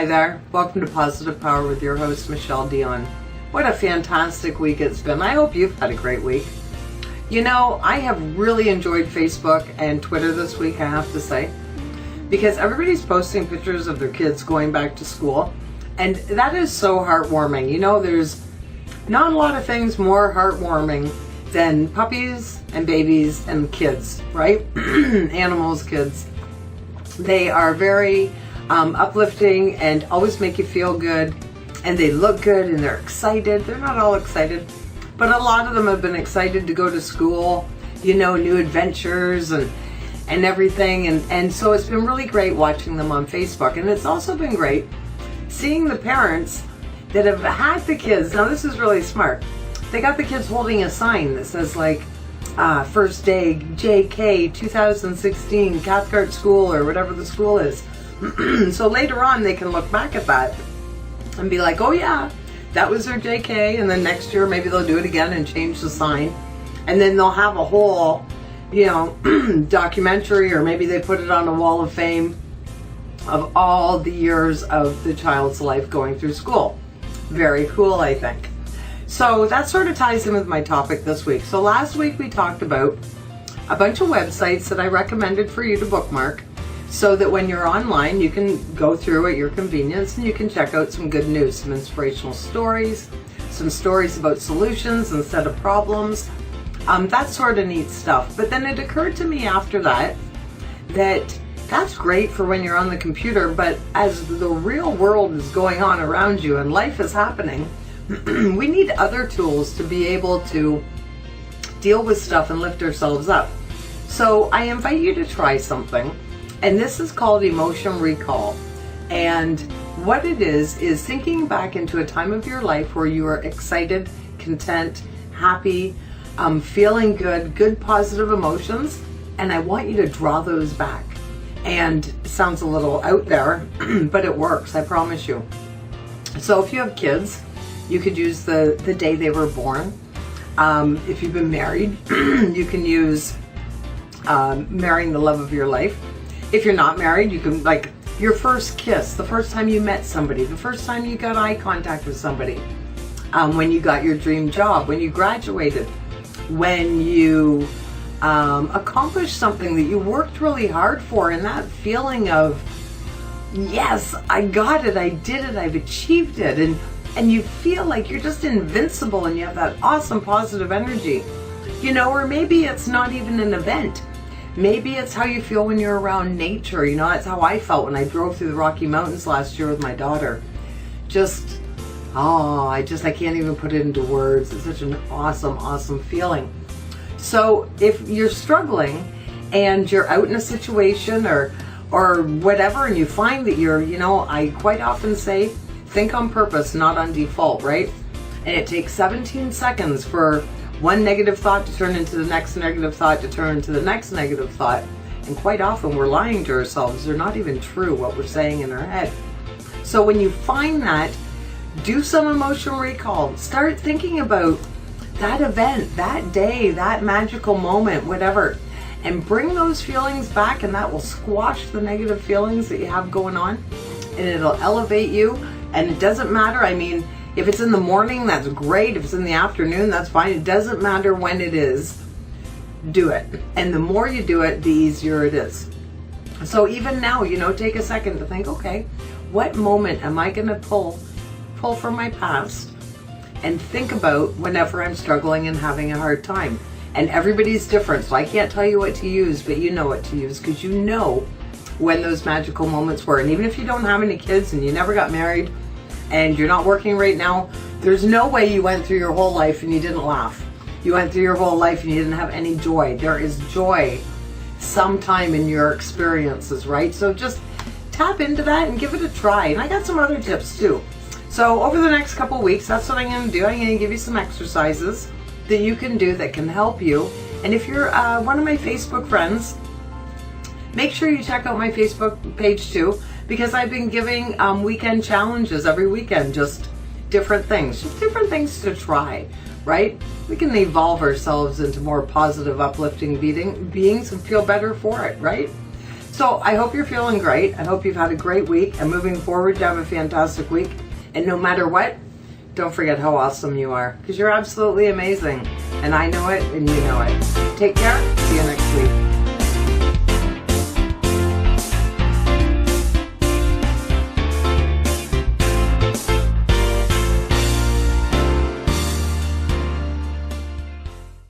Hi there. Welcome to Positive Power with your host, Michele Dionne. What a fantastic week it's been. I hope you've had a great week. You know, I have really enjoyed Facebook and Twitter this week, I have to say, because everybody's posting pictures of their kids going back to school, and that is so heartwarming. You know, there's not a lot of things more heartwarming than puppies and babies and kids, right? Animals, kids. They are very uplifting and always make you feel good, and they look good and they're excited. They're not all excited, but a lot of them have been excited to go to school, you know, new adventures and everything, and so it's been really great watching them on Facebook. And it's also been great seeing the parents that have had the kids. Now this is really smart. They got the kids holding a sign that says like first day JK 2016 Cathcart School or whatever the school is. So later on they can look back at that and be like, oh yeah, that was their JK, and then next year maybe they'll do it again and change the sign, and then they'll have a whole, you know, documentary, or maybe they put it on a wall of fame of all the years of the child's life going through school. Very cool, I think. So that sort of ties in with my topic this week. So last week we talked about a bunch of websites that I recommended for you to bookmark, so that when you're online, you can go through at your convenience and you can check out some good news, some inspirational stories, some stories about solutions instead of problems, that sort of neat stuff. But then it occurred to me after that, that's great for when you're on the computer, but as the real world is going on around you and life is happening, we need other tools to be able to deal with stuff and lift ourselves up. So I invite you to try something. And this is called emotion recall. And what it is thinking back into a time of your life where you are excited, content, happy, feeling good positive emotions. And I want you to draw those back. And it sounds a little out there, but it works, I promise you. So if you have kids, you could use the day they were born. If you've been married, you can use marrying the love of your life. If you're not married, you can, like, your first kiss, the first time you met somebody, the first time you got eye contact with somebody, when you got your dream job, when you graduated, when you accomplished something that you worked really hard for, and that feeling of, yes, I got it, I did it, I've achieved it, and you feel like you're just invincible and you have that awesome positive energy. You know, or maybe it's not even an event. Maybe it's how you feel when you're around nature. You know, that's how I felt when I drove through the Rocky Mountains last year with my daughter. Just, I can't even put it into words. It's such an awesome feeling. So if you're struggling and you're out in a situation or whatever, and you find that you're, you know, I quite often say, think on purpose, not on default, right? And it takes 17 seconds for one negative thought to turn into the next negative thought to turn into the next negative thought. And quite often we're lying to ourselves. They're not even true, what we're saying in our head. So when you find that, do some emotional recall. Start thinking about that event, that day, that magical moment, whatever, and bring those feelings back, and that will squash the negative feelings that you have going on, and it'll elevate you. And it doesn't matter, I mean, if it's in the morning, that's great. If it's in the afternoon, that's fine. It doesn't matter when it is. Do it. And the more you do it, the easier it is. So even now, you know, take a second to think, okay, what moment am I going to pull from my past and think about whenever I'm struggling and having a hard time? And everybody's different, so I can't tell you what to use, but you know what to use, because you know when those magical moments were. And even if you don't have any kids and you never got married, and you're not working right now, there's no way you went through your whole life and you didn't laugh. You went through your whole life and you didn't have any joy. There is joy sometime in your experiences, right? So just tap into that and give it a try. And I got some other tips too. So over the next couple weeks, that's what I'm going to do. I'm going to give you some exercises that you can do that can help you. And if you're one of my Facebook friends, make sure you check out my Facebook page too, because I've been giving weekend challenges every weekend, just different things to try, right? We can evolve ourselves into more positive, uplifting beings and feel better for it, right? So I hope you're feeling great. I hope you've had a great week, and moving forward, you have a fantastic week. And no matter what, don't forget how awesome you are, because you're absolutely amazing. And I know it, and you know it. Take care. See you next week.